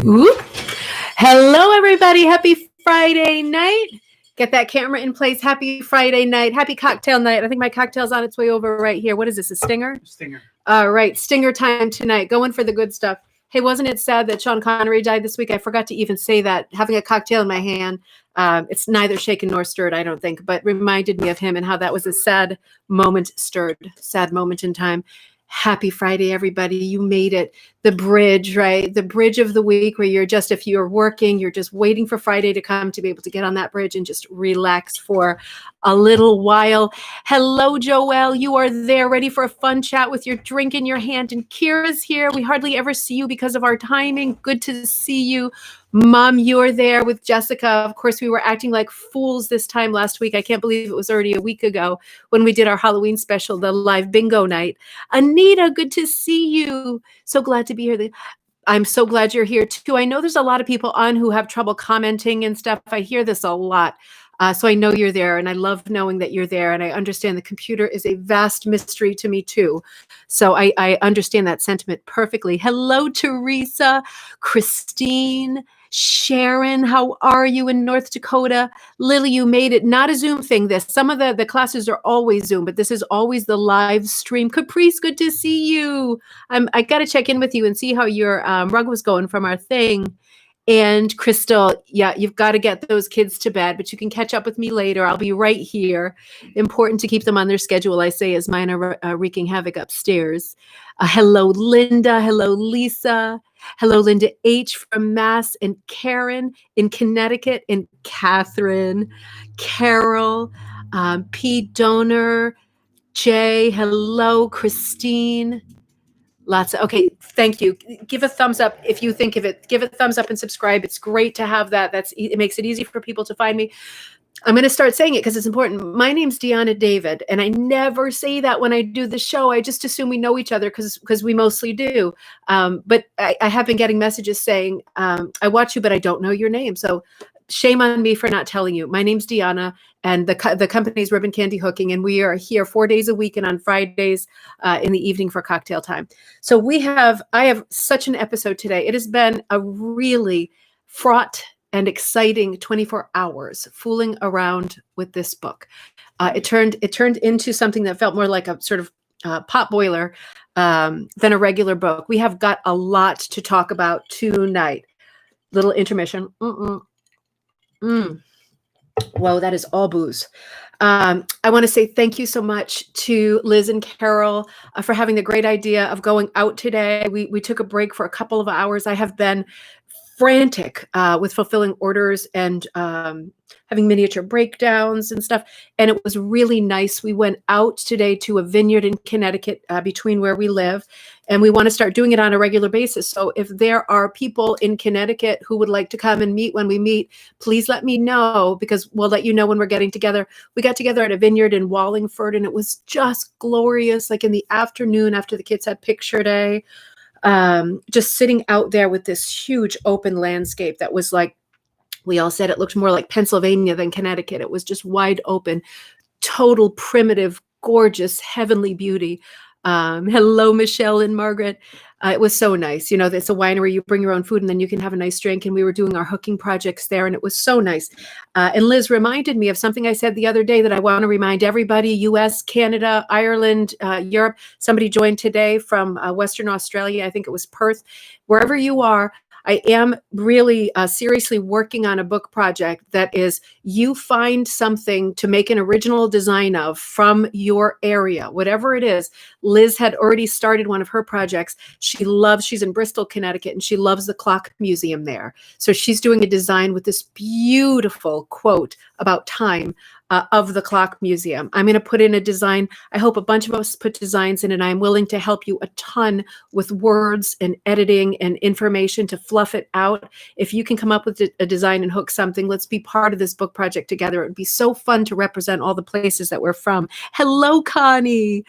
Ooh. Hello, everybody. Happy Friday night. Get that camera in place. Happy Friday night. Happy cocktail night. I think my cocktail's on its way over right here. What is this, a stinger? Stinger. All right, stinger time tonight. Going for the good stuff. Hey, wasn't it sad that Sean Connery died this week? I forgot to even say that. Having a cocktail in my hand, it's neither shaken nor stirred, I don't think, but reminded me of him and how that was a sad moment in time. Happy Friday, everybody. You made it. The bridge, right? The bridge of the week where if you're working, you're just waiting for Friday to come to be able to get on that bridge and just relax for a little while. Hello, Joelle. You are there ready for a fun chat with your drink in your hand. And Kira's here. We hardly ever see you because of our timing. Good to see you. Mom, you're there with Jessica. Of course, we were acting like fools this time last week. I can't believe it was already a week ago when we did our Halloween special, the live bingo night. Anita, good to see you. So glad to be here. I'm so glad you're here too. I know there's a lot of people on who have trouble commenting and stuff. I hear this a lot. So I know you're there, and I love knowing that you're there, and I understand the computer is a vast mystery to me too. So I understand that sentiment perfectly. Hello, Teresa, Christine, Sharon, how are you in North Dakota? Lily, you made it. Not a Zoom thing, this. Some of the classes are always Zoom, but this is always the live stream. Caprice, good to see you. I got to check in with you and see how your rug was going from our thing. And Crystal, yeah, you've got to get those kids to bed, but you can catch up with me later. I'll be right here. Important to keep them on their schedule, I say, as mine are wreaking havoc upstairs. Hello, Linda. Hello, Lisa. Hello, Linda H. from Mass, and Karen in Connecticut, and Catherine, Carol, P. Donor, Jay. Hello, Christine. Okay, thank you. Give a thumbs up if you think of it. Give a thumbs up and subscribe. It's great to have that. It makes it easy for people to find me. I'm going to start saying it because it's important. My name's Deanna David, and I never say that when I do the show. I just assume we know each other because we mostly do. But I have been getting messages saying, I watch you, but I don't know your name. So shame on me for not telling you. My name's Deanna, and the company's Ribbon Candy Hooking, and we are here 4 days a week and on Fridays in the evening for cocktail time. So I have such an episode today. It has been a really fraught and exciting 24 hours fooling around with this book. It turned into something that felt more like a sort of pot boiler than a regular book. We have got a lot to talk about tonight. Little intermission. Whoa, that is all booze. I want to say thank you so much to Liz and Carol for having the great idea of going out today. We took a break for a couple of hours. I have been frantic with fulfilling orders and having miniature breakdowns and stuff. And it was really nice. We went out today to a vineyard in Connecticut between where we live, and we want to start doing it on a regular basis. So if there are people in Connecticut who would like to come and meet when we meet, please let me know, because we'll let you know when we're getting together. We got together at a vineyard in Wallingford, and it was just glorious, like in the afternoon after the kids had picture day. Just sitting out there with this huge open landscape that was like, we all said it looked more like Pennsylvania than Connecticut. It was just wide open, total primitive, gorgeous, heavenly beauty. Hello, Michelle and Margaret. It was so nice. You know, it's a winery. You bring your own food and then you can have a nice drink. And we were doing our hooking projects there, and it was so nice. And Liz reminded me of something I said the other day that I want to remind everybody: US, Canada, Ireland, Europe. Somebody joined today from Western Australia. I think it was Perth. Wherever you are, I am really seriously working on a book project that is, you find something to make an original design of from your area, whatever it is. Liz had already started one of her projects. She's in Bristol, Connecticut, and she loves the clock museum there. So she's doing a design with this beautiful quote about time of the clock museum. I'm going to put in a design. I hope a bunch of us put designs in, and I'm willing to help you a ton with words and editing and information to fluff it out. If you can come up with a design and hook something, let's be part of this book project together. It would be so fun to represent all the places that we're from. Hello, Connie.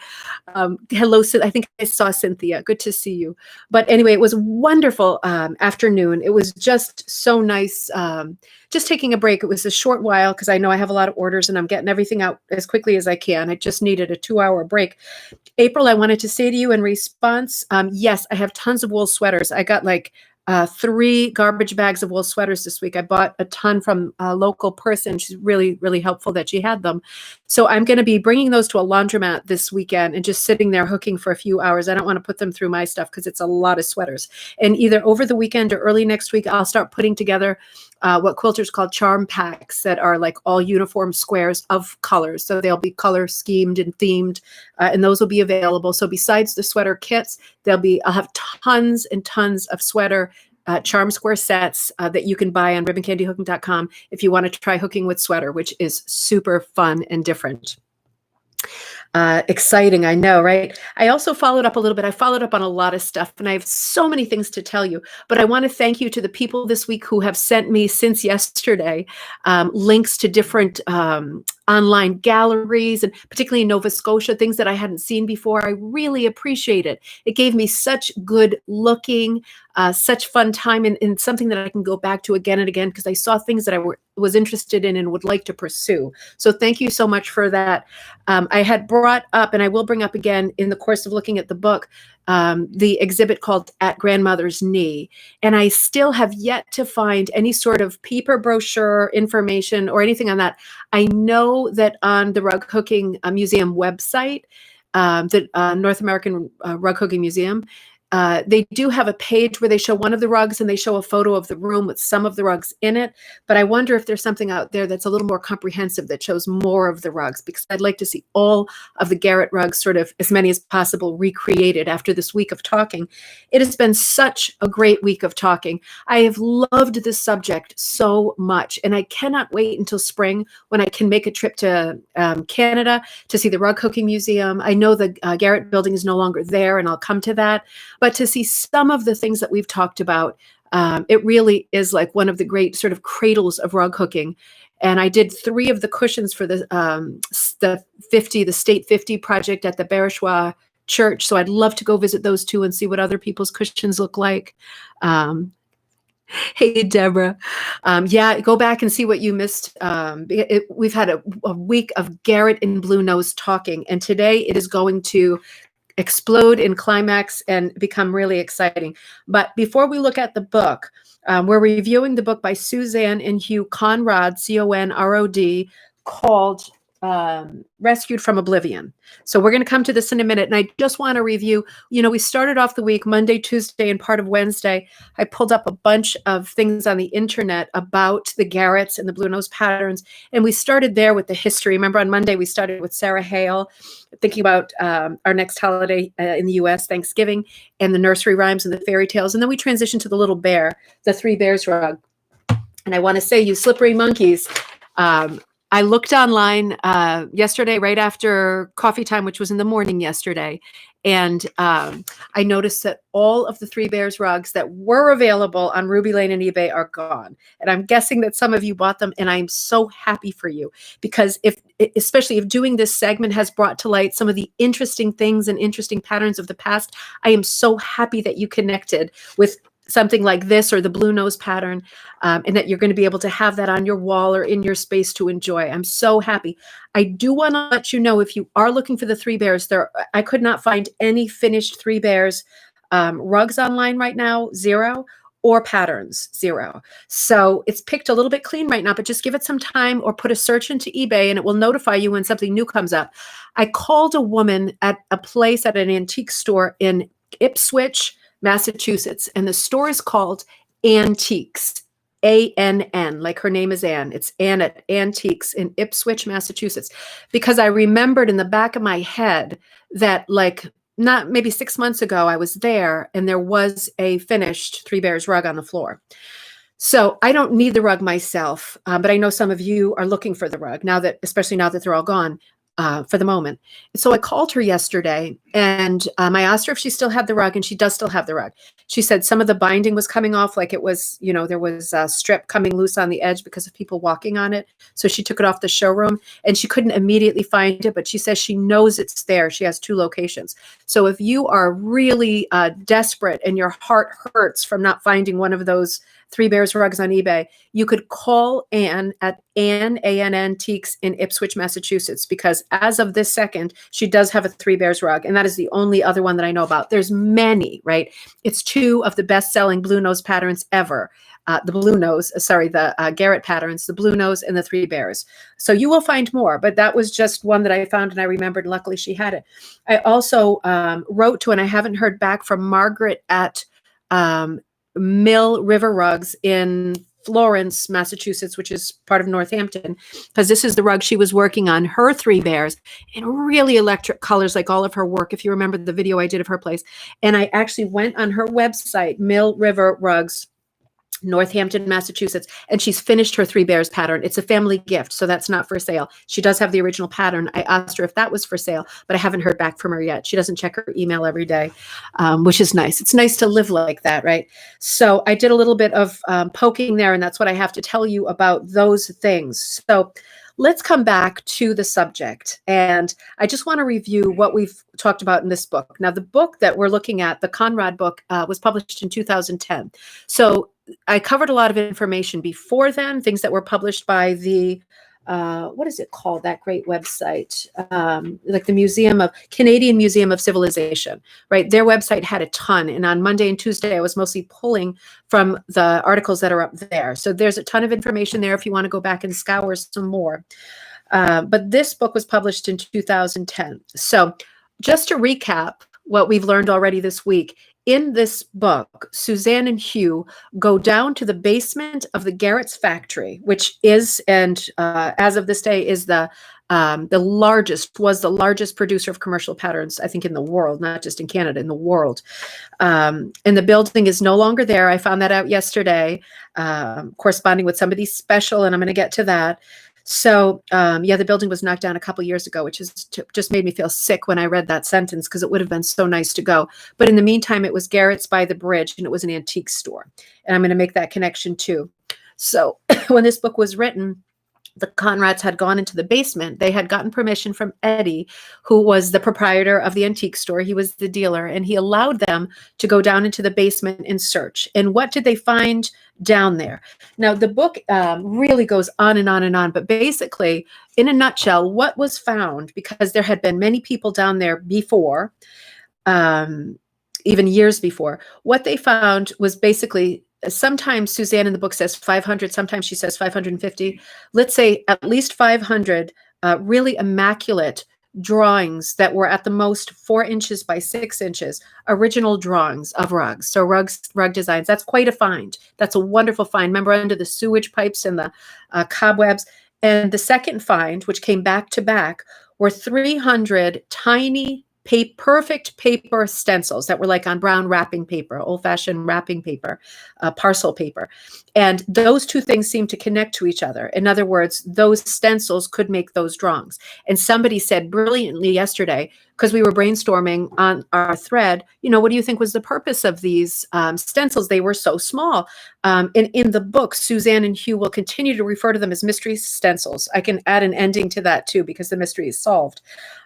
Hello, I think I saw Cynthia. Good to see you. But anyway, it was a wonderful afternoon. It was just so nice. Just taking a break. It was a short while because I know I have a lot of orders and I'm getting everything out as quickly as I can. I just needed a 2-hour break. April, I wanted to say to you in response, yes, I have tons of wool sweaters. I got like 3 garbage bags of wool sweaters this week. I bought a ton from a local person. She's really, really helpful that she had them. So I'm going to be bringing those to a laundromat this weekend and just sitting there hooking for a few hours. I don't want to put them through my stuff because it's a lot of sweaters. And either over the weekend or early next week, I'll start putting together what quilters call charm packs that are like all uniform squares of colors. So they'll be color schemed and themed, and those will be available. So besides the sweater kits, I'll have tons and tons of sweater charm square sets that you can buy on ribboncandyhooking.com if you want to try hooking with sweater, which is super fun and different. Exciting, I know, right? I also followed up a little bit. I followed up on a lot of stuff, and I have so many things to tell you. But I want to thank you to the people this week who have sent me since yesterday links to different online galleries, and particularly in Nova Scotia, things that I hadn't seen before. I really appreciate it. It gave me such good looking, such fun time, and something that I can go back to again and again because I saw things that I was interested in and would like to pursue. So thank you so much for that. I had brought up, and I will bring up again in the course of looking at the book, the exhibit called At Grandmother's Knee. And I still have yet to find any sort of paper brochure information or anything on that. I know that on the Rug Hooking Museum website, the North American Rug Hooking Museum, they do have a page where they show one of the rugs and they show a photo of the room with some of the rugs in it. But I wonder if there's something out there that's a little more comprehensive that shows more of the rugs, because I'd like to see all of the Garrett rugs, sort of as many as possible, recreated after this week of talking. It has been such a great week of talking. I have loved this subject so much, and I cannot wait until spring when I can make a trip to Canada to see the Rug Hooking Museum. I know the Garrett building is no longer there, and I'll come to that. But to see some of the things that we've talked about, it really is like one of the great sort of cradles of rug hooking. And I did 3 of the cushions for the State 50 project at the Barishwa Church. So I'd love to go visit those 2 and see what other people's cushions look like. Hey, Deborah. Yeah, go back and see what you missed. We've had a week of Garrett and Bluenose talking, and today it is going to explode in climax and become really exciting. But before we look at the book, we're reviewing the book by Suzanne and Hugh Conrad, Conrod, called Rescued from Oblivion. So we're going to come to this in a minute. And I just want to review, we started off the week, Monday, Tuesday, and part of Wednesday. I pulled up a bunch of things on the internet about the Garretts and the Bluenose patterns. And we started there with the history. Remember on Monday, we started with Sarah Hale, thinking about our next holiday in the US, Thanksgiving, and the nursery rhymes and the fairy tales. And then we transitioned to the little bear, the 3 bears rug. And I want to say, you slippery monkeys, I looked online yesterday, right after coffee time, which was in the morning yesterday, and I noticed that all of the 3 bears rugs that were available on Ruby Lane and eBay are gone. And I'm guessing that some of you bought them, and I'm so happy for you, because especially if doing this segment has brought to light some of the interesting things and interesting patterns of the past, I am so happy that you connected with something like this or the Bluenose pattern, and that you're going to be able to have that on your wall or in your space to enjoy. I'm so happy. I do want to let you know, if you are looking for the 3 bears, I could not find any finished 3 bears rugs online right now, 0, or patterns, 0. So it's picked a little bit clean right now, but just give it some time or put a search into eBay and it will notify you when something new comes up. I called a woman at a place at an antique store in Ipswich, Massachusetts, and the store is called Antiques, ANN, like her name is Ann. It's Ann at Antiques in Ipswich, Massachusetts, because I remembered in the back of my head that, like, not maybe 6 months ago, I was there and there was a finished 3 bears rug on the floor. So I don't need the rug myself, but I know some of you are looking for the rug especially now that they're all gone. For the moment. So I called her yesterday and I asked her if she still had the rug, and she does still have the rug. She said some of the binding was coming off, like it was, there was a strip coming loose on the edge because of people walking on it. So she took it off the showroom and she couldn't immediately find it, but she says she knows it's there. She has 2 locations. So if you are really desperate and your heart hurts from not finding one of those 3 bears rugs on eBay, you could call Ann at Ann Antiques in Ipswich, Massachusetts, because as of this second, she does have a Three Bears rug, and that is the only other one that I know about. There's many, right? It's two of the best-selling Bluenose patterns ever. The Garrett patterns, the Bluenose and the Three Bears. So you will find more, but that was just one that I found and I remembered. Luckily, she had it. I also wrote to, and I haven't heard back from Margaret at Mill River Rugs in Florence, Massachusetts, which is part of Northampton, because this is the rug she was working on, her Three Bears, in really electric colors, like all of her work, if you remember the video I did of her place. And I actually went on her website, Mill River Rugs, Northampton, Massachusetts, and she's finished her Three Bears pattern. It's a family gift, so that's not for sale. She does have the original pattern. I asked her if that was for sale, but I haven't heard back from her yet. She doesn't check her email every day, which is nice. It's nice to live like that, right? So I did a little bit of poking there, and that's what I have to tell you about those things. So let's come back to the subject. And I just want to review what we've talked about in this book. Now, the book that we're looking at, the Conrad book, was published in 2010. So I covered a lot of information before then, things that were published by the, what is it called, that great website, like the Canadian Museum of Civilization, right? Their website had a ton. And on Monday and Tuesday, I was mostly pulling from the articles that are up there. So there's a ton of information there if you want to go back and scour some more. But this book was published in 2010. So just to recap what we've learned already this week, in this book, Suzanne and Hugh go down to the basement of the Garrett's factory, which is, and as of this day, is the largest producer of commercial patterns, I think, in the world, not just in Canada, in the world. And the building is no longer there. I found that out yesterday, corresponding with somebody special, and I'm going to get to that. So, the building was knocked down a couple years ago, which is just made me feel sick when I read that sentence, because it would have been so nice to go. But in the meantime, it was Garrett's by the bridge, and it was an antique store. And I'm going to make that connection too. So when this book was written, the Conrads had gone into the basement. They had gotten permission from Eddie, who was the proprietor of the antique store. He was the dealer, and he allowed them to go down into the basement and search. And what did they find down there? Now, the book really goes on and on and on, but basically, in a nutshell, what was found, because there had been many people down there before, even years before, what they found was basically, sometimes Suzanne in the book says 500, sometimes she says 550. Let's say at least 500 really immaculate drawings that were at the most 4 inches by 6 inches, original drawings of rugs. So rug designs, that's quite a find. That's a wonderful find. Remember, under the sewage pipes and the cobwebs. And the second find, which came back to back, were 300 tiny perfect paper stencils that were like on brown wrapping paper, old-fashioned wrapping paper, parcel paper. And those two things seem to connect to each other. In other words, those stencils could make those drawings. And somebody said brilliantly yesterday, because we were brainstorming on our thread, what do you think was the purpose of these stencils? They were so small. And in the book, Suzanne and Hugh will continue to refer to them as mystery stencils. I can add an ending to that too, because the mystery is solved.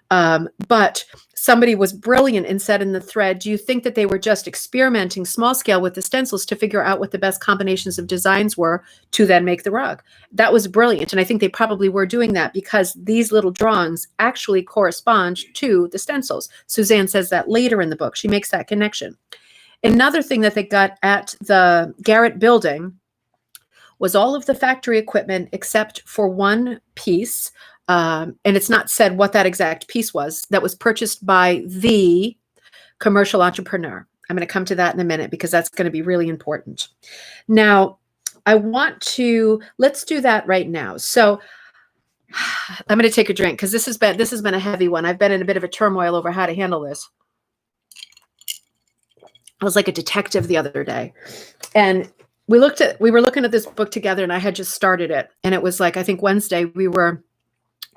But somebody was brilliant and said in the thread, do you think that they were just experimenting small scale with the stencils to figure out what the best combinations of designs were to then make the rug? That was brilliant. And I think they probably were doing that because these little drawings actually correspond to the stencils. Suzanne says that later in the book. She makes that connection. Another thing that they got at the Garrett building was all of the factory equipment except for one piece. And it's not said what that exact piece was, that was purchased by the commercial entrepreneur. I'm going to come to that in a minute because that's going to be really important. Now, let's do that right now. So I'm going to take a drink because this has been a heavy one. I've been in a bit of a turmoil over how to handle this. I was like a detective the other day, and we were looking at this book together, and I had just started it. And it was like, I think Wednesday we were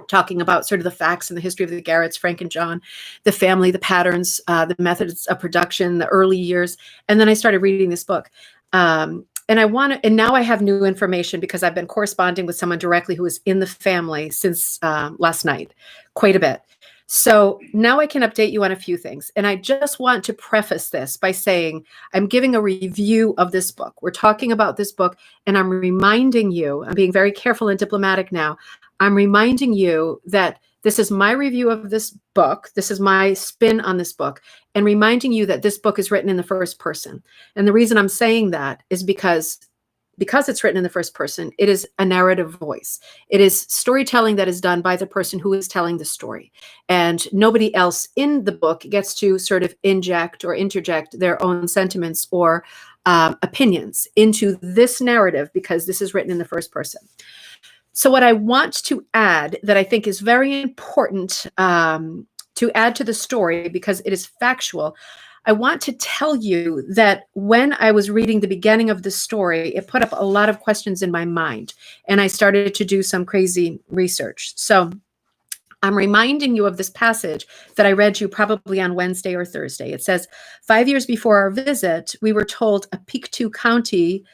talking about sort of the facts and the history of the Garretts, Frank and John, the family, the patterns, the methods of production, the early years. And then I started reading this book. And now I have new information because I've been corresponding with someone directly who is in the family since last night, quite a bit. So now I can update you on a few things. And I just want to preface this by saying I'm giving a review of this book. We're talking about this book, and I'm reminding you, I'm being very careful and diplomatic now, I'm reminding you that This is my review of this book. This is my spin on this book, and reminding you that this book is written in the first person. And the reason I'm saying that is because it's written in the first person, it is a narrative voice. It is storytelling that is done by the person who is telling the story. And nobody else in the book gets to sort of inject or interject their own sentiments or opinions into this narrative, because this is written in the first person. So what I want to add that I think is very important to add to the story, because it is factual, I want to tell you that when I was reading the beginning of the story, it put up a lot of questions in my mind, and I started to do some crazy research. So I'm reminding you of this passage that I read you probably on Wednesday or Thursday. It says, 5 years before our visit, we were told a Pictou County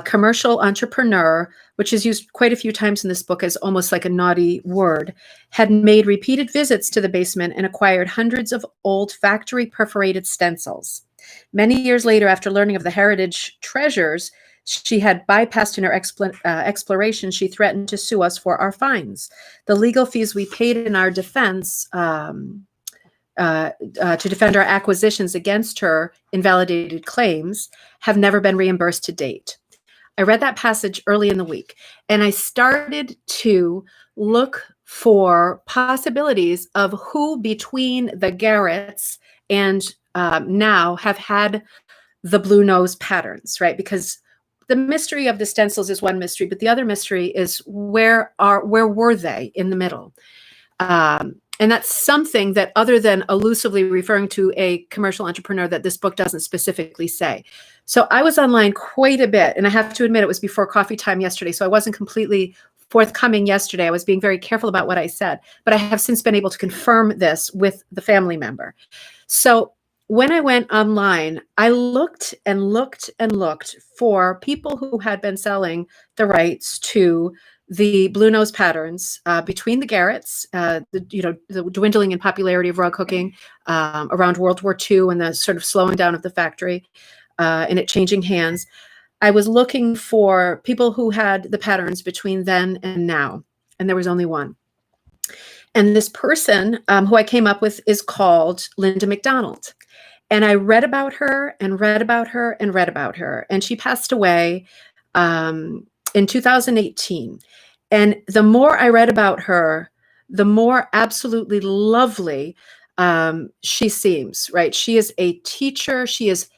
commercial entrepreneur, which is used quite a few times in this book as almost like a naughty word, had made repeated visits to the basement and acquired hundreds of old factory perforated stencils. Many years later, after learning of the heritage treasures she had bypassed in her exploration, she threatened to sue us for our fines. The legal fees we paid in our defense to defend our acquisitions against her invalidated claims have never been reimbursed to date. I read that passage early in the week, and I started to look for possibilities of who between the Garretts and now have had the Bluenose patterns, right? Because the mystery of the stencils is one mystery, but the other mystery is where were they in the middle? And that's something that, other than elusively referring to a commercial entrepreneur, that this book doesn't specifically say. So I was online quite a bit, and I have to admit it was before coffee time yesterday, so I wasn't completely forthcoming yesterday. I was being very careful about what I said, but I have since been able to confirm this with the family member. So when I went online, I looked and looked and looked for people who had been selling the rights to the Bluenose patterns between the Garretts, the dwindling in popularity of rug hooking around World War II, and the sort of slowing down of the factory and it changing hands. I was looking for people who had the patterns between then and now, and there was only one. And this person who I came up with is called Linda McDonald. And I read about her and read about her and read about her. And she passed away in 2018. And the more I read about her, the more absolutely lovely she seems, right? She is a teacher. She is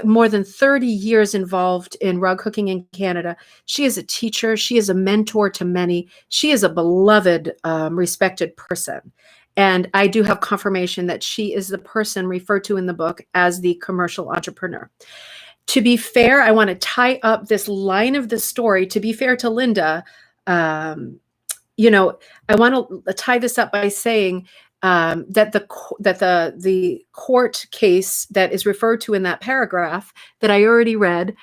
more than 30 years involved in rug hooking in Canada. She is a teacher. She is a mentor to many. She is a beloved, respected person. And I do have confirmation that she is the person referred to in the book as the commercial entrepreneur. To be fair, I want to tie up this line of the story. To be fair to Linda, I want to tie this up by saying that the court case that is referred to in that paragraph that I already read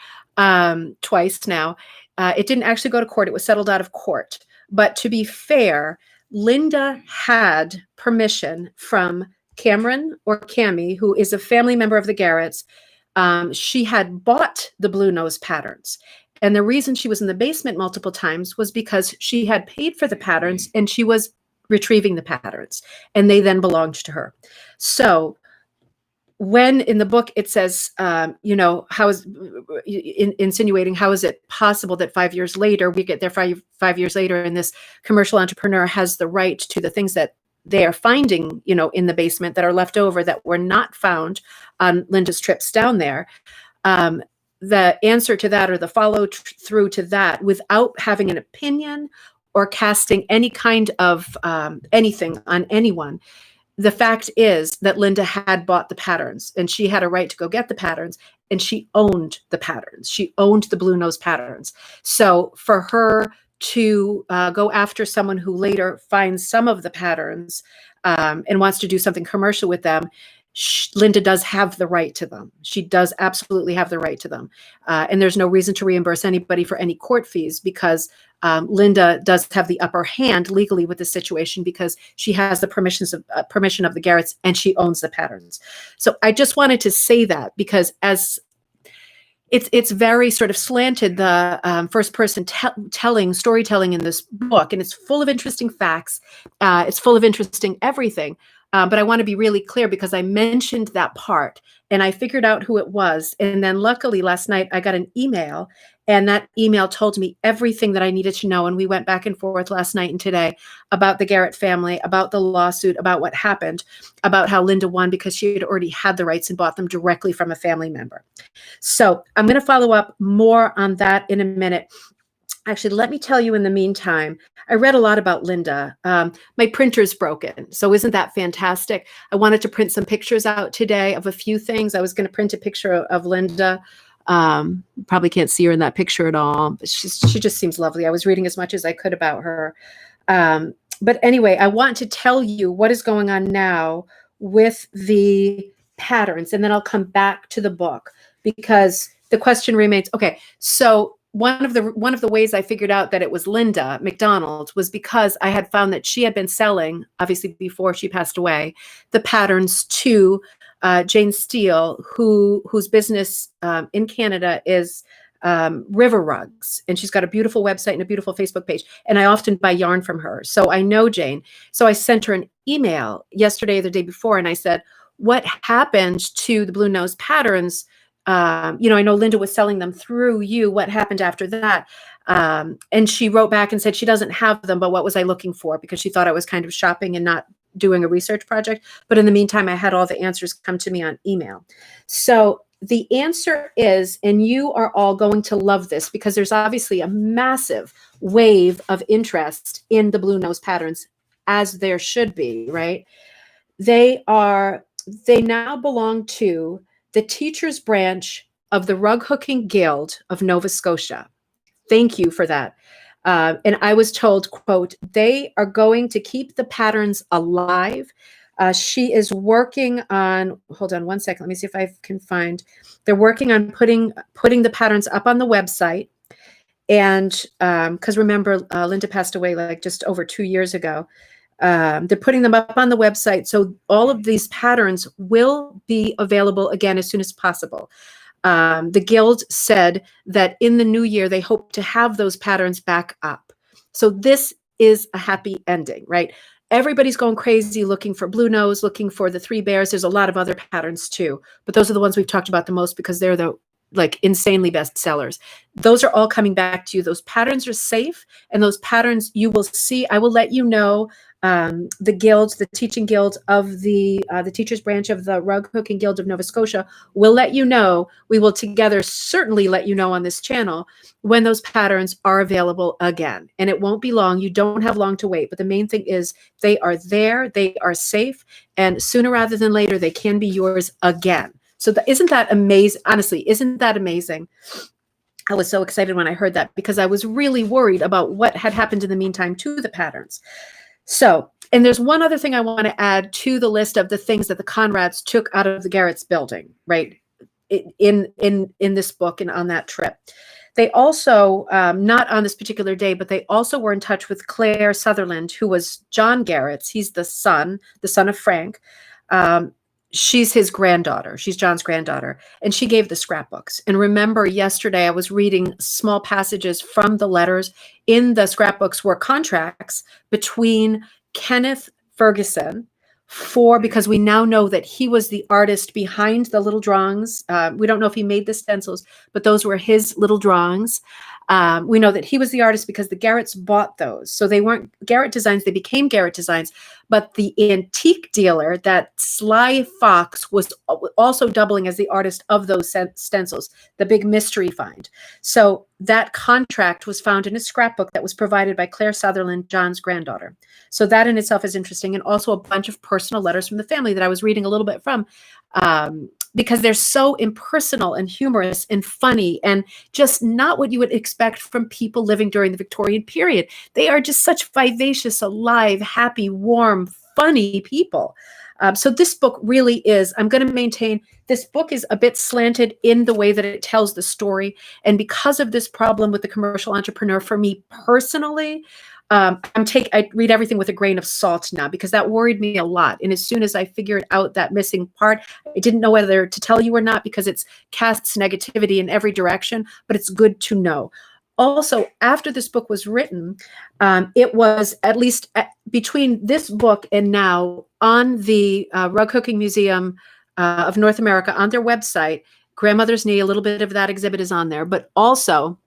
twice now, it didn't actually go to court. It was settled out of court. But to be fair, Linda had permission from Cameron, or Cammy, who is a family member of the Garretts. She had bought the Bluenose patterns. And the reason she was in the basement multiple times was because she had paid for the patterns and she was retrieving the patterns, and they then belonged to her. So when in the book it says, how is insinuating, how is it possible that 5 years later, we get there five years later, and this commercial entrepreneur has the right to the things that they are finding, in the basement that are left over that were not found on Linda's trips down there. The answer to that, or the follow through to that, without having an opinion or casting any kind of anything on anyone, the fact is that Linda had bought the patterns, and she had a right to go get the patterns, and she owned the patterns. She owned the Bluenose patterns. So for her to go after someone who later finds some of the patterns and wants to do something commercial with them, Linda does have the right to them. She does absolutely have the right to them. And there's no reason to reimburse anybody for any court fees, because Linda does have the upper hand legally with the situation, because she has the permission of the Garretts, and she owns the patterns. So I just wanted to say that, because as it's very sort of slanted, the first person storytelling in this book, and it's full of interesting facts. It's full of interesting everything. But I want to be really clear because I mentioned that part and I figured out who it was. And then luckily last night I got an email, and that email told me everything that I needed to know. And we went back and forth last night and today about the Garrett family, about the lawsuit, about what happened, about how Linda won because she had already had the rights and bought them directly from a family member. So I'm going to follow up more on that in a minute. Actually, let me tell you in the meantime, I read a lot about Linda. My printer's broken. So isn't that fantastic? I wanted to print some pictures out today of a few things. I was going to print a picture of Linda. Probably can't see her in that picture at all, but she just seems lovely. I was reading as much as I could about her. But anyway, I want to tell you what is going on now with the patterns, and then I'll come back to the book because the question remains. Okay, so one of the ways I figured out that it was Linda McDonald was because I had found that she had been selling, obviously before she passed away, the patterns to Jane Steele, whose business in Canada is River Rugs, and she's got a beautiful website and a beautiful Facebook page. And I often buy yarn from her, so I know Jane. So I sent her an email yesterday or the day before, and I said, "What happened to the Bluenose patterns? I know Linda was selling them through you. What happened after that?" And she wrote back and said she doesn't have them, but what was I looking for? Because she thought I was kind of shopping and not doing a research project. But in the meantime, I had all the answers come to me on email. So the answer is, and you are all going to love this because there's obviously a massive wave of interest in the Bluenose patterns, as there should be, right? They now belong to the teachers branch of the Rug Hooking Guild of Nova Scotia. Thank you for that. And I was told, quote, they are going to keep the patterns alive. She is working on, hold on one second. Let me see if I can find, they're working on putting the patterns up on the website. And because remember, Linda passed away like just over 2 years ago. They're putting them up on the website. So all of these patterns will be available again as soon as possible. The Guild said that in the new year, they hope to have those patterns back up. So this is a happy ending, right? Everybody's going crazy looking for Bluenose, looking for the Three Bears. There's a lot of other patterns too, but those are the ones we've talked about the most because they're the like insanely best sellers. Those are all coming back to you. Those patterns are safe, and those patterns you will see. I will let you know. The guild, the teaching guild of the teachers branch of the Rug Hooking Guild of Nova Scotia will let you know. We will together certainly let you know on this channel when those patterns are available again. And it won't be long. You don't have long to wait. But the main thing is they are there, they are safe, and sooner rather than later, they can be yours again. So isn't that amazing? Honestly, isn't that amazing? I was so excited when I heard that because I was really worried about what had happened in the meantime to the patterns. So, and there's one other thing I want to add to the list of the things that the Conrads took out of the Garrett's building, right? In this book and on that trip. They also, not on this particular day, but they also were in touch with Claire Sutherland, who was John Garrett's. He's the son of Frank. She's his granddaughter. She's John's granddaughter. And she gave the scrapbooks. And remember, yesterday I was reading small passages from the letters. In the scrapbooks were contracts between Kenneth Ferguson because we now know that he was the artist behind the little drawings. We don't know if he made the stencils, but those were his little drawings. We know that he was the artist because the Garretts bought those. So they weren't Garrett designs, they became Garrett designs. But the antique dealer, that Sly Fox, was also doubling as the artist of those stencils, the big mystery find. So that contract was found in a scrapbook that was provided by Claire Sutherland, John's granddaughter. So that in itself is interesting. And also a bunch of personal letters from the family that I was reading a little bit from. Because they're so impersonal and humorous and funny and just not what you would expect from people living during the Victorian period. They are just such vivacious, alive, happy, warm, funny people. So this book really is, I'm going to maintain, this book is a bit slanted in the way that it tells the story. And because of this problem with the commercial entrepreneur, for me personally, I read everything with a grain of salt now because that worried me a lot. And as soon as I figured out that missing part, I didn't know whether to tell you or not because it casts negativity in every direction, but it's good to know. Also, after this book was written, it was at least between this book and now on the Rug Cooking Museum of North America on their website, Grandmother's Knee, a little bit of that exhibit is on there, but also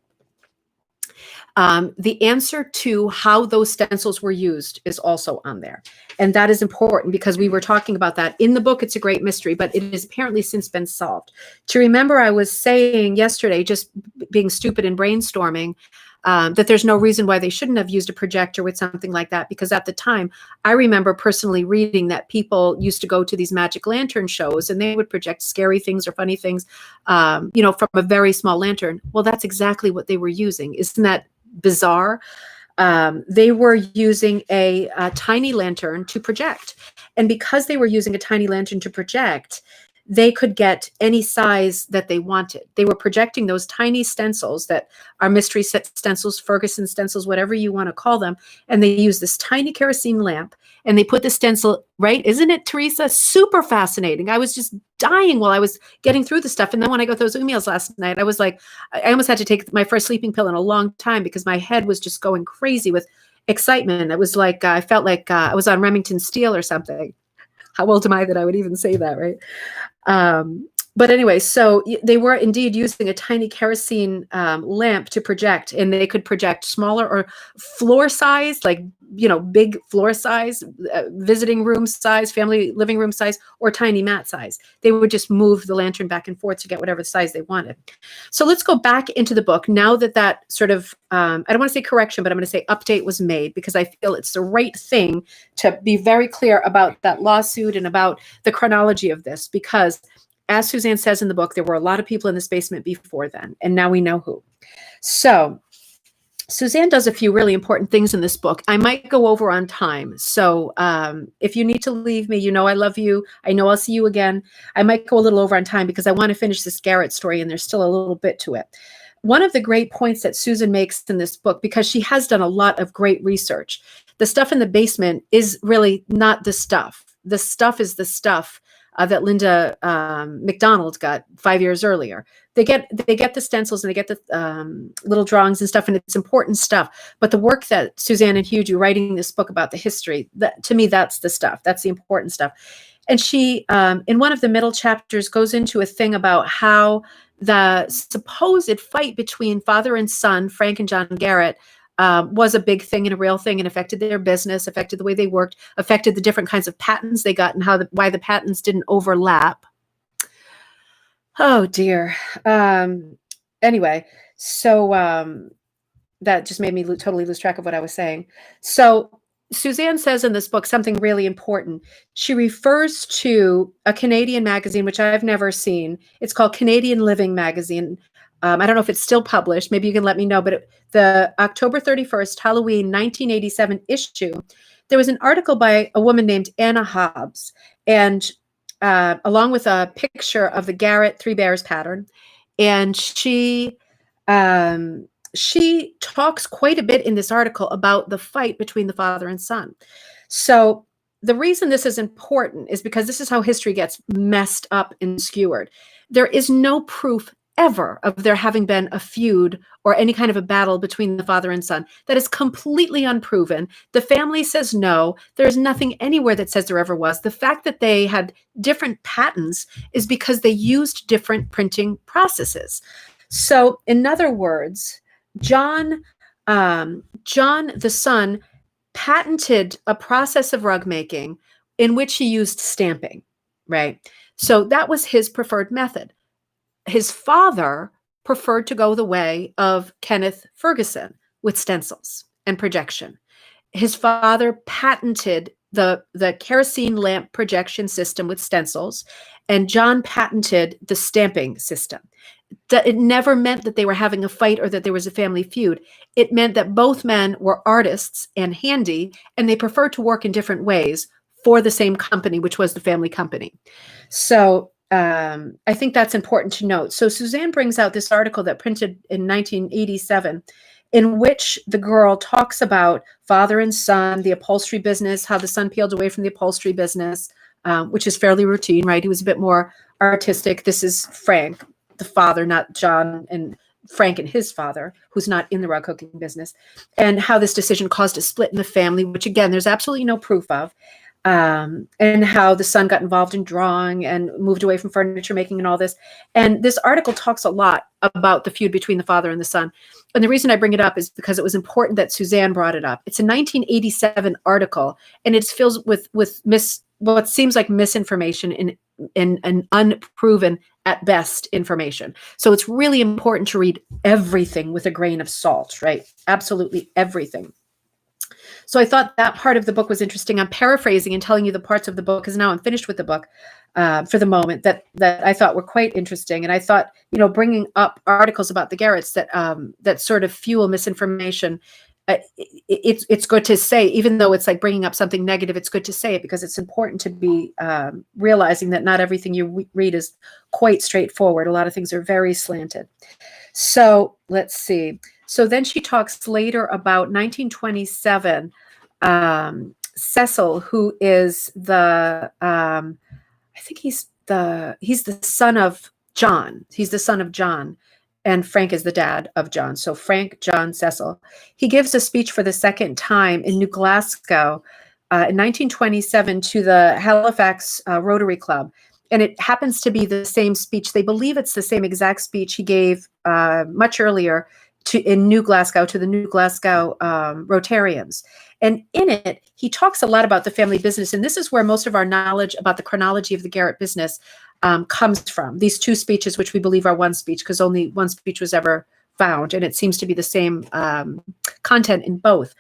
the answer to how those stencils were used is also on there. And that is important because we were talking about that. In the book, it's a great mystery, but it has apparently since been solved. To remember, I was saying yesterday, just being stupid and brainstorming, that there's no reason why they shouldn't have used a projector with something like that. Because at the time, I remember personally reading that people used to go to these magic lantern shows and they would project scary things or funny things, from a very small lantern. Well, that's exactly what they were using. Isn't that bizarre? They were using a tiny lantern to project. And because they were using a tiny lantern to project, they could get any size that they wanted. They were projecting those tiny stencils that are mystery set stencils, Ferguson stencils, whatever you want to call them. And they use this tiny kerosene lamp and they put the stencil, right? Isn't it, Teresa? Super fascinating. I was just dying while I was getting through the stuff. And then when I got those emails last night, I was like, I almost had to take my first sleeping pill in a long time because my head was just going crazy with excitement. It was like, I felt like I was on Remington Steel or something. How old am I that I would even say that, right? But anyway, so they were indeed using a tiny kerosene lamp to project, and they could project smaller or floor size, like, big floor size, visiting room size, family living room size, or tiny mat size. They would just move the lantern back and forth to get whatever size they wanted. So let's go back into the book now that sort of, I don't want to say correction, but I'm going to say update was made because I feel it's the right thing to be very clear about that lawsuit and about the chronology of this, because as Suzanne says in the book, there were a lot of people in this basement before then, and now we know who. So Suzanne does a few really important things in this book. I might go over on time. So if you need to leave me, I love you. I know I'll see you again. I might go a little over on time because I want to finish this Garrett story, and there's still a little bit to it. One of the great points that Susan makes in this book, because she has done a lot of great research, the stuff in the basement is really not the stuff. The stuff is the stuff that Linda McDonald got 5 years earlier. They get the stencils and they get the little drawings and stuff, and it's important stuff. But the work that Suzanne and Hugh do writing this book about the history, that to me, that's the stuff. That's the important stuff. And she, in one of the middle chapters, goes into a thing about how the supposed fight between father and son, Frank and John Garrett, was a big thing and a real thing, and affected their business, affected the way they worked, affected the different kinds of patents they got, and why the patents didn't overlap. Oh dear. Anyway, so that just made me totally lose track of what I was saying. So Suzanne says in this book something really important. She refers to a Canadian magazine, which I've never seen. It's called Canadian Living Magazine. I don't know if it's still published. Maybe you can let me know. But the October 31st, Halloween, 1987 issue, there was an article by a woman named Anna Hobbs, and along with a picture of the Garrett Three Bears pattern. And she talks quite a bit in this article about the fight between the father and son. So the reason this is important is because this is how history gets messed up and skewered. There is no proof ever of there having been a feud or any kind of a battle between the father and son. That is completely unproven. The family says no. There's nothing anywhere that says there ever was. The fact that they had different patents is because they used different printing processes. So in other words, John the son patented a process of rug making in which he used stamping, right? So that was his preferred method. His father preferred to go the way of Kenneth Ferguson with stencils and projection. His father patented the kerosene lamp projection system with stencils, and John patented the stamping system. That it never meant that they were having a fight or that there was a family feud. It meant that both men were artists and handy, and they preferred to work in different ways for the same company, which was the family company. So I think that's important to note. So Suzanne brings out this article that printed in 1987, in which the girl talks about father and son, the upholstery business, how the son peeled away from the upholstery business, which is fairly routine, right? He was a bit more artistic. This is Frank, the father, not John and Frank and his father, who's not in the rug hooking business, and how this decision caused a split in the family, which again, there's absolutely no proof of. And how the son got involved in drawing and moved away from furniture making and all this. And this article talks a lot about the feud between the father and the son. And the reason I bring it up is because it was important that Suzanne brought it up. It's a 1987 article, and it's filled with what seems like misinformation and unproven at best information. So it's really important to read everything with a grain of salt, right? Absolutely everything. So I thought that part of the book was interesting. I'm paraphrasing and telling you the parts of the book because now I'm finished with the book for the moment that I thought were quite interesting. And I thought, bringing up articles about the Garretts that sort of fuel misinformation, it's good to say, even though it's like bringing up something negative, it's good to say it because it's important to be realizing that not everything you read is quite straightforward. A lot of things are very slanted. So let's see. So then she talks later about 1927, Cecil, who is I think he's the son of John. He's the son of John, and Frank is the dad of John. So Frank, John, Cecil. He gives a speech for the second time in New Glasgow in 1927 to the Halifax Rotary Club. And it happens to be the same speech. They believe it's the same exact speech he gave much earlier in New Glasgow to the New Glasgow Rotarians. And in it, he talks a lot about the family business. And this is where most of our knowledge about the chronology of the Garrett business comes from. These two speeches, which we believe are one speech, because only one speech was ever found. And it seems to be the same content in both.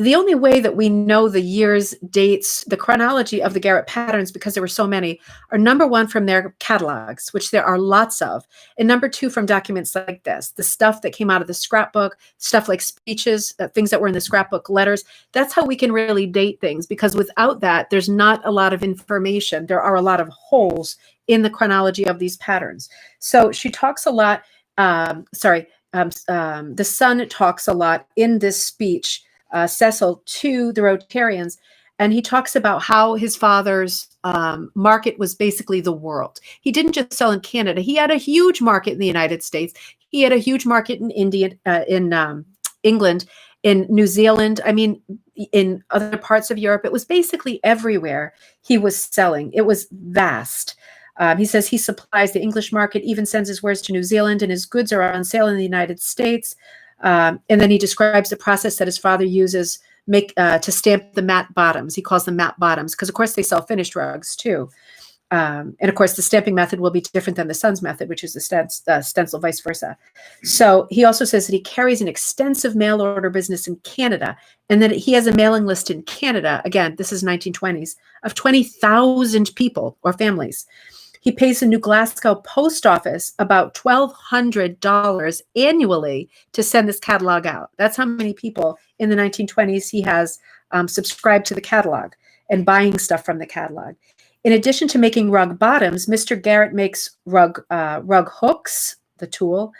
The only way that we know the years, dates, the chronology of the Garrett patterns, because there were so many, are number one from their catalogs, which there are lots of, and number two from documents like this, the stuff that came out of the scrapbook, stuff like speeches, things that were in the scrapbook, letters. That's how we can really date things, because without that, there's not a lot of information. There are a lot of holes in the chronology of these patterns. So she talks a lot, the son talks a lot in this speech, Cecil, to the Rotarians, and he talks about how his father's market was basically the world. He didn't just sell in Canada. He had a huge market in the United States. He had a huge market in India, in England, in New Zealand. I mean, in other parts of Europe. It was basically everywhere he was selling. It was vast. He says he supplies the English market, even sends his wares to New Zealand, and his goods are on sale in the United States. And then he describes the process that his father uses to stamp the matte bottoms. He calls them matte bottoms because, of course, they sell finished rugs too. And of course, the stamping method will be different than the son's method, which is the stencil, vice versa. So he also says that he carries an extensive mail order business in Canada, and that he has a mailing list in Canada. Again, this is 1920s, of 20,000 people or families. He pays the New Glasgow post office about $1,200 annually to send this catalog out. That's how many people in the 1920s he has subscribed to the catalog and buying stuff from the catalog. In addition to making rug bottoms, Mr. Garrett makes rug hooks, the tool,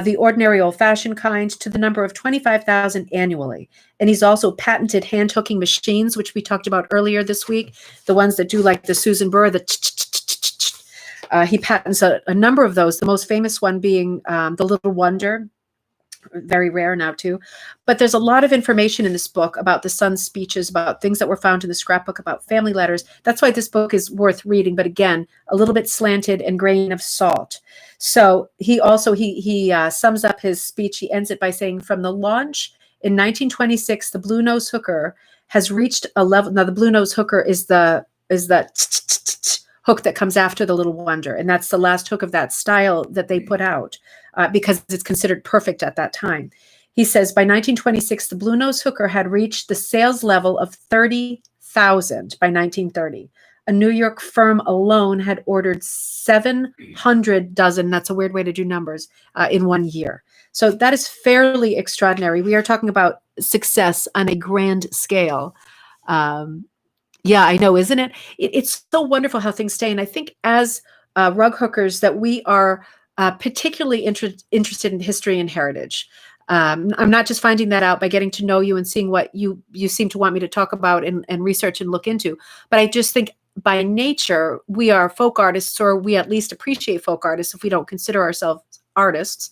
the ordinary old-fashioned kind, to the number of 25,000 annually. And he's also patented hand-hooking machines, which we talked about earlier this week, the ones that do like the Susan Burr, he patents a number of those, the most famous one being the Little Wonder, very rare now too. But there's a lot of information in this book about the son's speeches, about things that were found in the scrapbook, about family letters. That's why this book is worth reading, but again, a little bit slanted and grain of salt. So he also, he sums up his speech. He ends it by saying, from the launch in 1926, the Bluenose hooker has reached a level. Now the Bluenose hooker is the hook that comes after the Little Wonder. And that's the last hook of that style that they put out because it's considered perfect at that time. He says, by 1926, the Bluenose hooker had reached the sales level of 30,000 by 1930. A New York firm alone had ordered 700 dozen, that's a weird way to do numbers, in 1 year. So that is fairly extraordinary. We are talking about success on a grand scale. Yeah, I know, isn't it? It's so wonderful how things stay. And I think as rug hookers that we are particularly interested in history and heritage. I'm not just finding that out by getting to know you and seeing what you seem to want me to talk about and research and look into, but I just think by nature, we are folk artists, or we at least appreciate folk artists if we don't consider ourselves artists.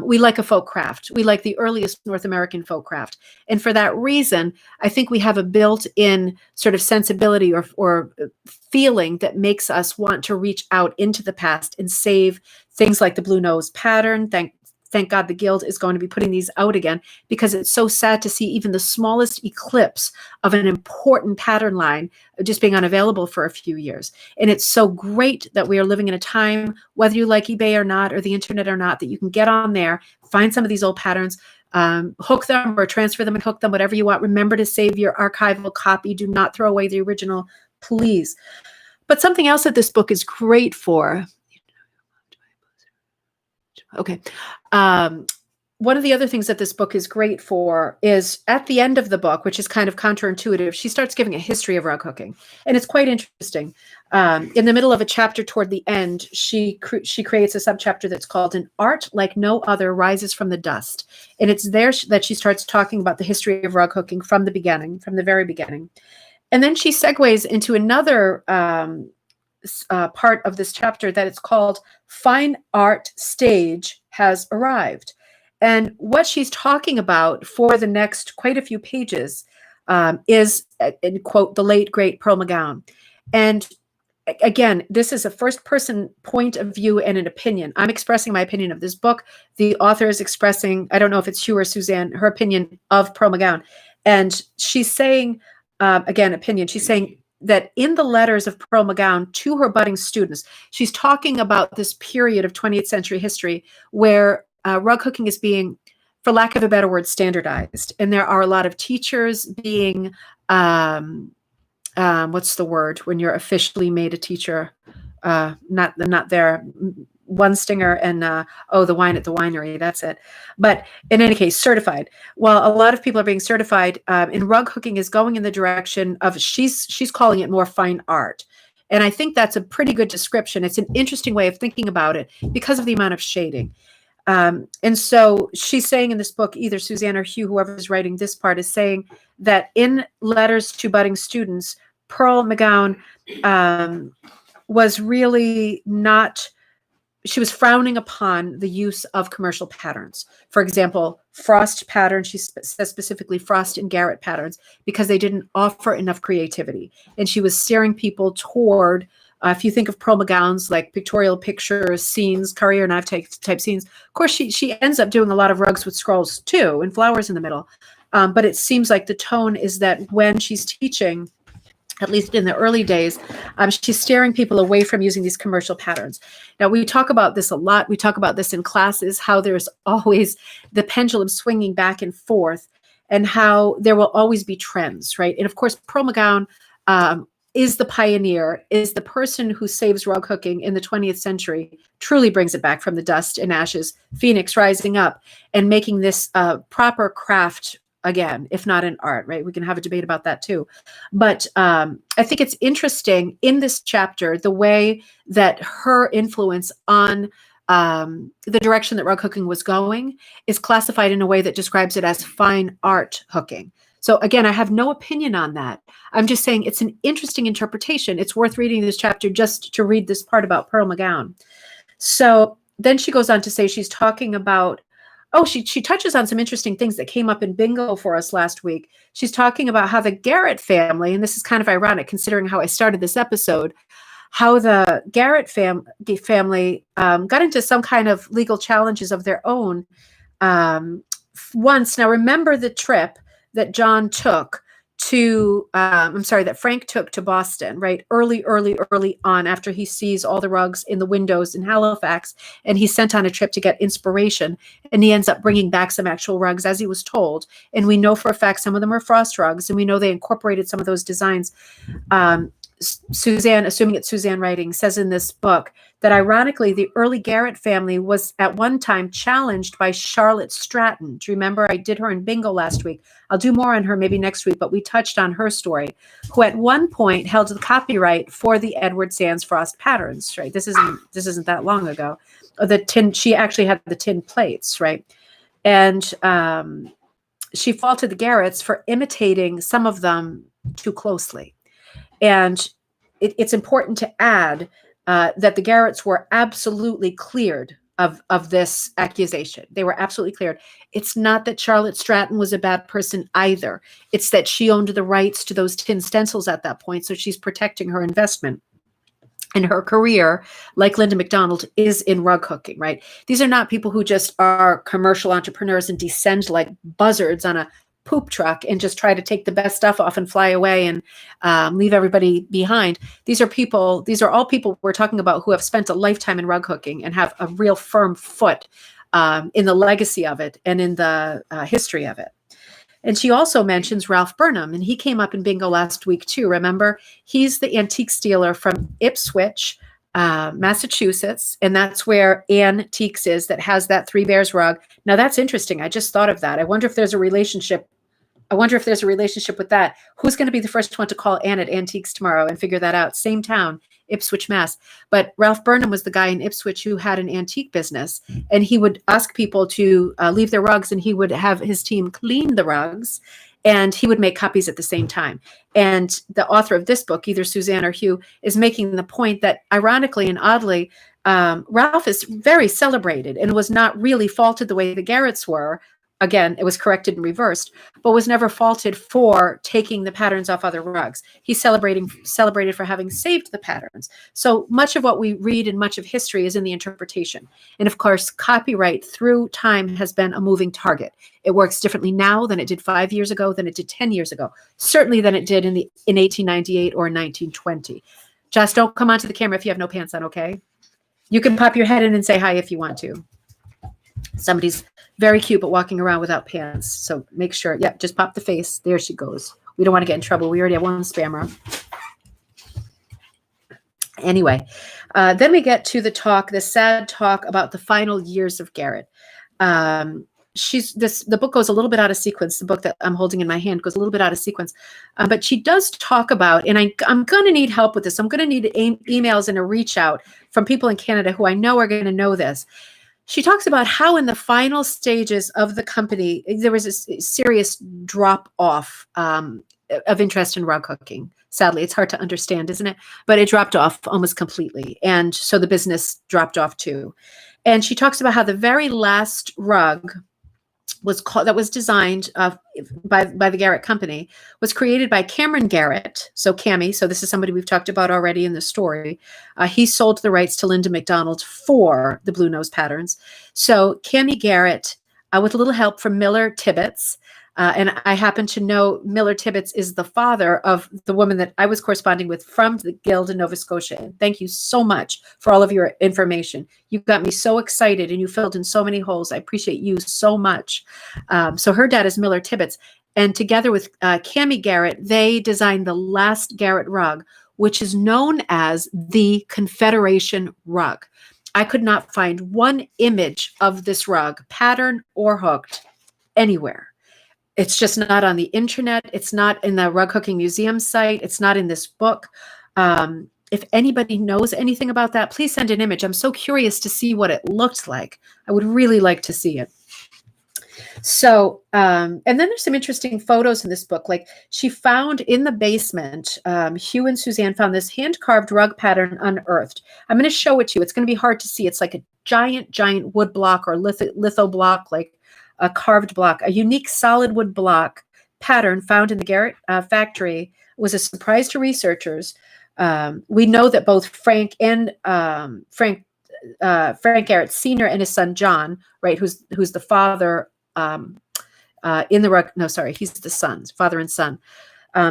We like a folk craft. We like the earliest North American folk craft. And for that reason, I think we have a built-in sort of sensibility or feeling that makes us want to reach out into the past and save things like the Bluenose pattern. Thank God the Guild is going to be putting these out again, because it's so sad to see even the smallest eclipse of an important pattern line just being unavailable for a few years. And it's so great that we are living in a time, whether you like eBay or not, or the internet or not, that you can get on there, find some of these old patterns, hook them or transfer them and hook them, whatever you want. Remember to save your archival copy. Do not throw away the original, please. But something else that this book is great for. Okay. One of the other things that this book is great for is at the end of the book, which is kind of counterintuitive, she starts giving a history of rug hooking. And it's quite interesting. In the middle of a chapter toward the end, she creates a subchapter that's called "An Art Like No Other Rises from the Dust." And it's there that she starts talking about the history of rug hooking from the beginning, from the very beginning. And then she segues into another part of this chapter that it's called "Fine Art Stage Has Arrived." And what she's talking about for the next quite a few pages is, in quote, the late, great Pearl McGowan. And again, this is a first-person point of view and an opinion. I'm expressing my opinion of this book. The author is expressing, I don't know if it's Hugh or Suzanne, her opinion of Pearl McGowan. And she's saying, again, opinion, she's saying that in the letters of Pearl McGowan to her budding students, she's talking about this period of 20th century history where rug hooking is being, for lack of a better word, standardized. And there are a lot of teachers being, what's the word when you're officially made a teacher? Not there. One stinger and the wine at the winery. That's it. But in any case, certified. Well, a lot of people are being certified, and rug hooking is going in the direction of she's calling it more fine art. And I think that's a pretty good description. It's an interesting way of thinking about it because of the amount of shading. And so she's saying in this book, either Suzanne or Hugh, whoever is writing this part, is saying that in letters to budding students, Pearl McGowan was really not. She was frowning upon the use of commercial patterns. For example, frost patterns, she says specifically Frost and Garrett patterns, because they didn't offer enough creativity. And she was steering people toward, if you think of Pearl McGowan's like pictorial pictures, scenes, Currier knife type scenes, of course, she ends up doing a lot of rugs with scrolls too, and flowers in the middle. But it seems like the tone is that when she's teaching, at least in the early days, she's steering people away from using these commercial patterns. Now, we talk about this a lot. We talk about this in classes, how there's always the pendulum swinging back and forth, and how there will always be trends, right? And of course, Pearl McGowan is the pioneer, is the person who saves rug hooking in the 20th century, truly brings it back from the dust and ashes, phoenix rising up, and making this proper craft again, if not an art, right? We can have a debate about that too. But I think it's interesting in this chapter, the way that her influence on the direction that rug hooking was going is classified in a way that describes it as fine art hooking. So again, I have no opinion on that. I'm just saying it's an interesting interpretation. It's worth reading this chapter just to read this part about Pearl McGowan. So then she goes on to say she's talking about, she touches on some interesting things that came up in bingo for us last week. She's talking about how the Garrett family, and this is kind of ironic considering how I started this episode, how the Garrett family got into some kind of legal challenges of their own once. Now, remember the trip that John took to, that Frank took to Boston, right? Early on, after he sees all the rugs in the windows in Halifax, and he's sent on a trip to get inspiration, and he ends up bringing back some actual rugs as he was told. And we know for a fact some of them are frost rugs, and we know they incorporated some of those designs. Suzanne, assuming it's Suzanne writing, says in this book that ironically, the early Garrett family was at one time challenged by Charlotte Stratton. Do you remember? I did her in bingo last week. I'll do more on her maybe next week, but we touched on her story, who at one point held the copyright for the Edward Sands frost patterns, right? This isn't that long ago. She actually had the tin plates, right? And she faulted the Garretts for imitating some of them too closely. And it's important to add that the Garretts were absolutely cleared of this accusation. They were absolutely cleared. It's not that Charlotte Stratton was a bad person either. It's that she owned the rights to those tin stencils at that point, so she's protecting her investment. And her career, like Linda McDonald, is in rug hooking, right? These are not people who just are commercial entrepreneurs and descend like buzzards on a poop truck and just try to take the best stuff off and fly away and leave everybody behind. These are all people we're talking about who have spent a lifetime in rug hooking and have a real firm foot in the legacy of it and in the history of it. And she also mentions Ralph Burnham, and he came up in bingo last week too. Remember, he's the antique stealer from Ipswich, Massachusetts, and that's where Antiques is, that has that Three Bears rug. Now that's interesting. I just thought of that. I wonder if there's a relationship with that. Who's going to be the first one to call Ann at Antiques tomorrow and figure that out? Same town, Ipswich, Mass. But Ralph Burnham was the guy in Ipswich who had an antique business, and he would ask people to leave their rugs, and he would have his team clean the rugs, and he would make copies at the same time. And the author of this book, either Suzanne or Hugh, is making the point that, ironically and oddly, Ralph is very celebrated and was not really faulted the way the Garretts were. Again, it was corrected and reversed, but was never faulted for taking the patterns off other rugs. He's celebrated for having saved the patterns. So much of what we read and much of history is in the interpretation. And of course, copyright through time has been a moving target. It works differently now than it did 5 years ago, than it did 10 years ago, certainly than it did in 1898 or 1920. Just don't come onto the camera if you have no pants on, okay? You can pop your head in and say hi if you want to. Somebody's very cute, but walking around without pants. So make sure, just pop the face. There she goes. We don't want to get in trouble. We already have one spammer. Anyway, then we get to the sad talk about the final years of Garrett. The book goes a little bit out of sequence. The book that I'm holding in my hand goes a little bit out of sequence, but she does talk about, and I'm going to need help with this. I'm going to need emails and a reach out from people in Canada who I know are going to know this. She talks about how in the final stages of the company, there was a serious drop off of interest in rug hooking. Sadly, it's hard to understand, isn't it? But it dropped off almost completely. And so the business dropped off too. And she talks about how the very last rug that was designed by the Garrett Company was created by Cameron Garrett. So Cammy, so this is somebody we've talked about already in the story. He sold the rights to Linda McDonald for the Bluenose patterns. So Cammy Garrett, with a little help from Miller Tibbetts, and I happen to know Miller Tibbetts is the father of the woman that I was corresponding with from the Guild in Nova Scotia. Thank you so much for all of your information. You got me so excited and you filled in so many holes. I appreciate you so much. So her dad is Miller Tibbetts. And together with Cammy Garrett, they designed the last Garrett rug, which is known as the Confederation rug. I could not find one image of this rug, pattern or hooked, anywhere. It's just not on the internet. It's not in the Rug Hooking Museum site. It's not in this book. If anybody knows anything about that, please send an image. I'm so curious to see what it looked like. I would really like to see it. So, and then there's some interesting photos in this book. Like she found in the basement, Hugh and Suzanne found this hand-carved rug pattern unearthed. I'm going to show it to you. It's going to be hard to see. It's like a giant wood block or litho block, like a carved block. A unique solid wood block pattern found in the Garrett factory was a surprise to researchers. We know that both Frank Garrett Sr. and his son John, right, who's the father in the rug. No, sorry, he's the son, father and son.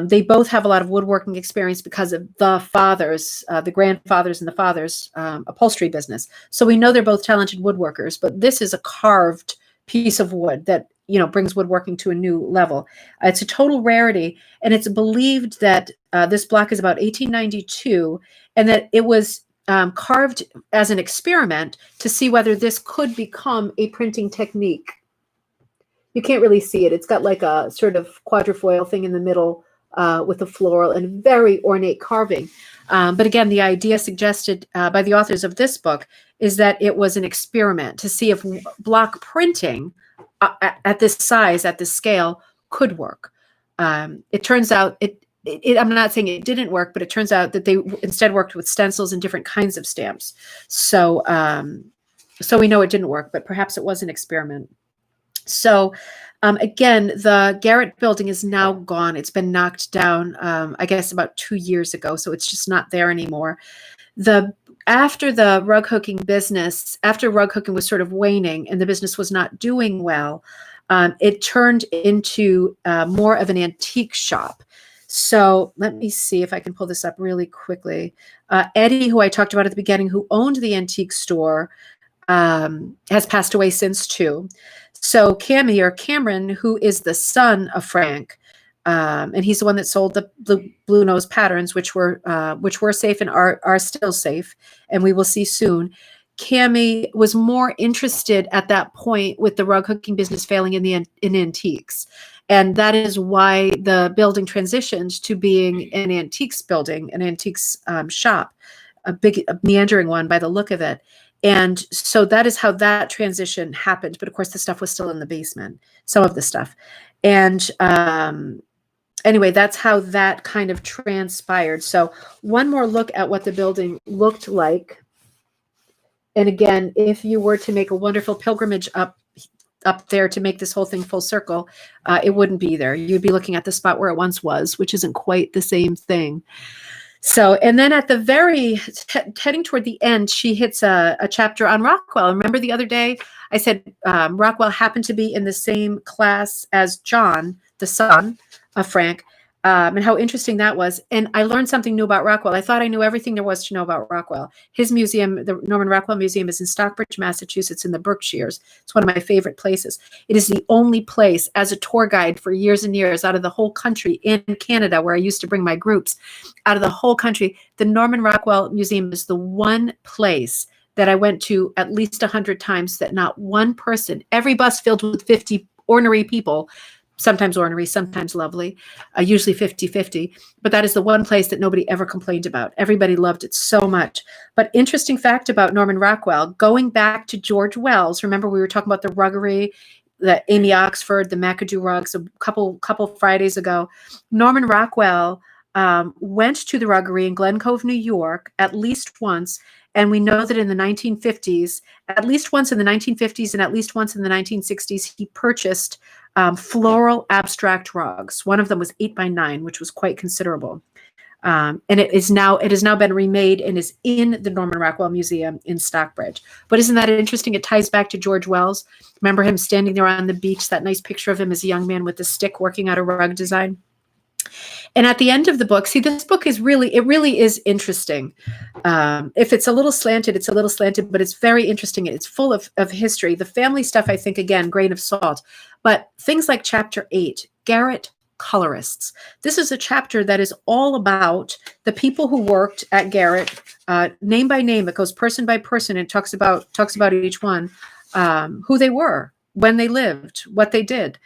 They both have a lot of woodworking experience because of the fathers, the grandfathers and the fathers' upholstery business. So we know they're both talented woodworkers. But this is a carved piece of wood that brings woodworking to a new level. It's a total rarity, and it's believed that this block is about 1892, and that it was carved as an experiment to see whether this could become a printing technique. You can't really see it. It's got like a sort of quadrifoil thing in the middle with a floral and very ornate carving. But again, the idea suggested by the authors of this book is that it was an experiment to see if block printing at this size, at this scale, could work. It turns out I'm not saying it didn't work, but it turns out that they instead worked with stencils and different kinds of stamps. So, so we know it didn't work, but perhaps it was an experiment. So, again, the Garrett building is now gone. It's been knocked down, I guess, about 2 years ago. So it's just not there anymore. After the rug hooking business, after rug hooking was sort of waning and the business was not doing well, it turned into more of an antique shop. So let me see if I can pull this up really quickly. Eddie, who I talked about at the beginning, who owned the antique store, has passed away since too. So Cammy, or Cameron, who is the son of Frank, and he's the one that sold the Bluenose patterns, which were safe and are still safe, and we will see soon. Cammy was more interested at that point with the rug hooking business failing in antiques. And that is why the building transitioned to being an antiques building, an antiques shop, a meandering one by the look of it. And so that is how that transition happened. But of course, the stuff was still in the basement, some of the stuff. And anyway, that's how that kind of transpired. So one more look at what the building looked like. And again, if you were to make a wonderful pilgrimage up there to make this whole thing full circle, it wouldn't be there. You'd be looking at the spot where it once was, which isn't quite the same thing. So, and then at the heading toward the end, she hits a chapter on Rockwell. Remember the other day I said Rockwell happened to be in the same class as John, the son of Frank, and how interesting that was. And I learned something new about Rockwell. I thought I knew everything there was to know about Rockwell. His museum, the Norman Rockwell Museum, is in Stockbridge, Massachusetts, in the Berkshires. It's one of my favorite places. It is the only place, as a tour guide for years and years, out of the whole country, in Canada, where I used to bring my groups, out of the whole country, the Norman Rockwell Museum is the one place that I went to at least 100 times that not one person, every bus filled with 50 ornery people, sometimes ornery, sometimes lovely, usually 50-50. But that is the one place that nobody ever complained about. Everybody loved it so much. But interesting fact about Norman Rockwell, going back to George Wells, remember we were talking about the ruggery, the Amy Oxford, the McAdoo rugs a couple Fridays ago. Norman Rockwell went to the ruggery in Glen Cove, New York, at least once. And we know that in the 1950s, at least once in the 1950s and at least once in the 1960s, he purchased floral abstract rugs. One of them was 8x9, which was quite considerable. And it has now been remade and is in the Norman Rockwell Museum in Stockbridge. But isn't that interesting? It ties back to George Wells. Remember him standing there on the beach, that nice picture of him as a young man with the stick working out a rug design. And at the end of the book, see, this book is really is interesting. If it's a little slanted, it's a little slanted, but it's very interesting. It's full of history. The family stuff, I think, again, grain of salt. But things like chapter 8, Garrett, Colorists. This is a chapter that is all about the people who worked at Garrett, name by name. It goes person by person and talks about each one, who they were, when they lived, what they did.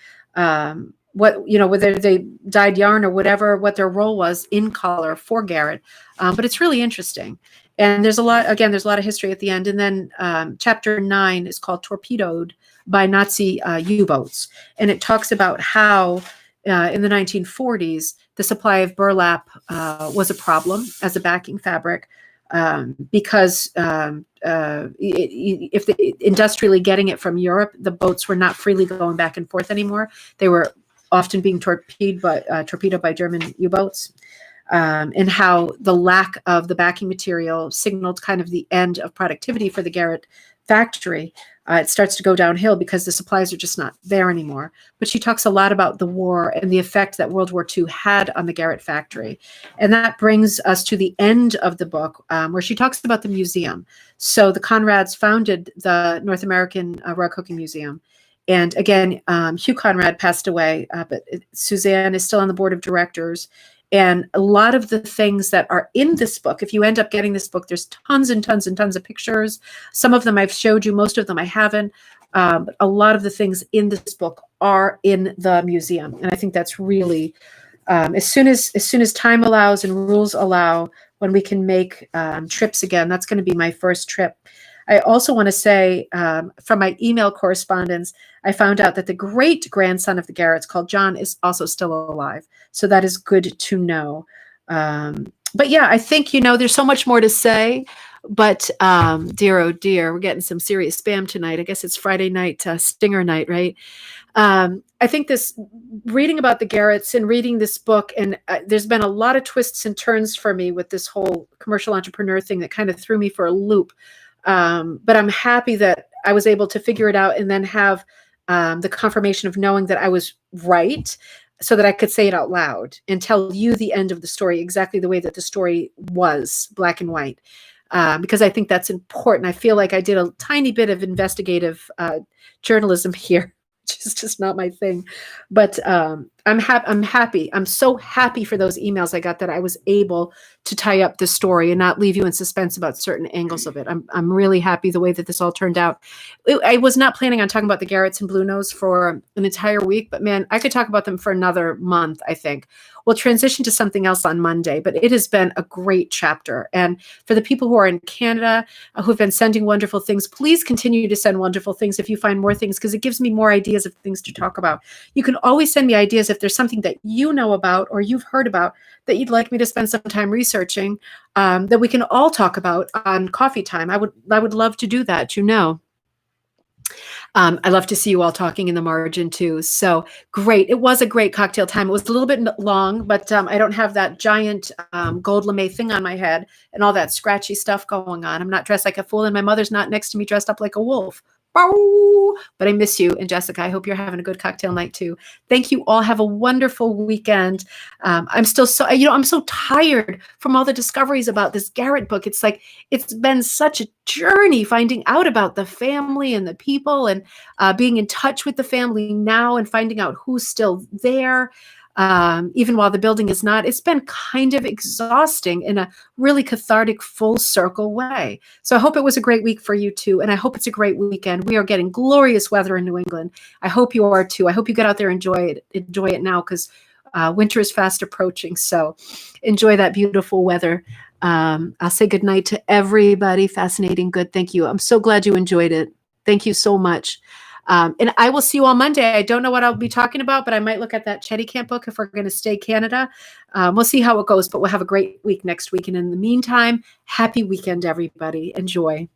Whether they dyed yarn or whatever, what their role was in color for Garrett. But it's really interesting. And there's a lot of history at the end. And then chapter 9 is called Torpedoed by Nazi U-boats. And it talks about how in the 1940s, the supply of burlap was a problem as a backing fabric. Because industrially getting it from Europe, the boats were not freely going back and forth anymore. They were often being torpedoed by German U-boats, and how the lack of the backing material signaled kind of the end of productivity for the Garrett factory. It starts to go downhill because the supplies are just not there anymore. But she talks a lot about the war and the effect that World War II had on the Garrett factory. And that brings us to the end of the book, where she talks about the museum. So the Conrads founded the North American Rug Hooking Museum. And again, Hugh Conrad passed away, but Suzanne is still on the board of directors. And a lot of the things that are in this book, if you end up getting this book, there's tons and tons and tons of pictures. Some of them I've showed you, most of them I haven't. But a lot of the things in this book are in the museum. And I think that's really, as soon as time allows and rules allow, when we can make trips again, that's going to be my first trip. I also want to say from my email correspondence, I found out that the great grandson of the Garretts, called John, is also still alive. So that is good to know. But yeah, I think, there's so much more to say. But dear, oh dear, we're getting some serious spam tonight. I guess it's Friday night, stinger night, right? I think this reading about the Garretts and reading this book, and there's been a lot of twists and turns for me with this whole commercial entrepreneur thing that kind of threw me for a loop. But I'm happy that I was able to figure it out and then have the confirmation of knowing that I was right, so that I could say it out loud and tell you the end of the story exactly the way that the story was, black and white. Because I think that's important. I feel like I did a tiny bit of investigative journalism here, which is just not my thing. But I'm happy. I'm so happy for those emails I got that I was able to tie up the story and not leave you in suspense about certain angles of it. I'm really happy the way that this all turned out. I was not planning on talking about the Garretts and Bluenose for an entire week, but man, I could talk about them for another month, I think. We'll transition to something else on Monday, but it has been a great chapter. And for the people who are in Canada who've been sending wonderful things, please continue to send wonderful things if you find more things, because it gives me more ideas of things to talk about. You can always send me ideas if there's something that you know about or you've heard about that you'd like me to spend some time researching, that we can all talk about on coffee time. I would love to do that, I love to see you all talking in the margin too. So great. It was a great cocktail time. It was a little bit long, but I don't have that giant gold lame thing on my head and all that scratchy stuff going on. I'm not dressed like a fool, and my mother's not next to me dressed up like a wolf. But I miss you. And Jessica, I hope you're having a good cocktail night too. Thank you all. Have a wonderful weekend. I'm still so, I'm so tired from all the discoveries about this Garrett book. It's like, it's been such a journey finding out about the family and the people, and being in touch with the family now and finding out who's still there. Even while the building is not, it's been kind of exhausting in a really cathartic, full circle way. So I hope it was a great week for you too. And I hope it's a great weekend. We are getting glorious weather in New England. I hope you are too. I hope you get out there and enjoy it now, because winter is fast approaching. So enjoy that beautiful weather. I'll say good night to everybody. Fascinating. Good. Thank you. I'm so glad you enjoyed it. Thank you so much. And I will see you on Monday. I don't know what I'll be talking about, but I might look at that Chetty Camp book if we're going to stay Canada. We'll see how it goes, but we'll have a great week next week. And in the meantime, happy weekend, everybody. Enjoy.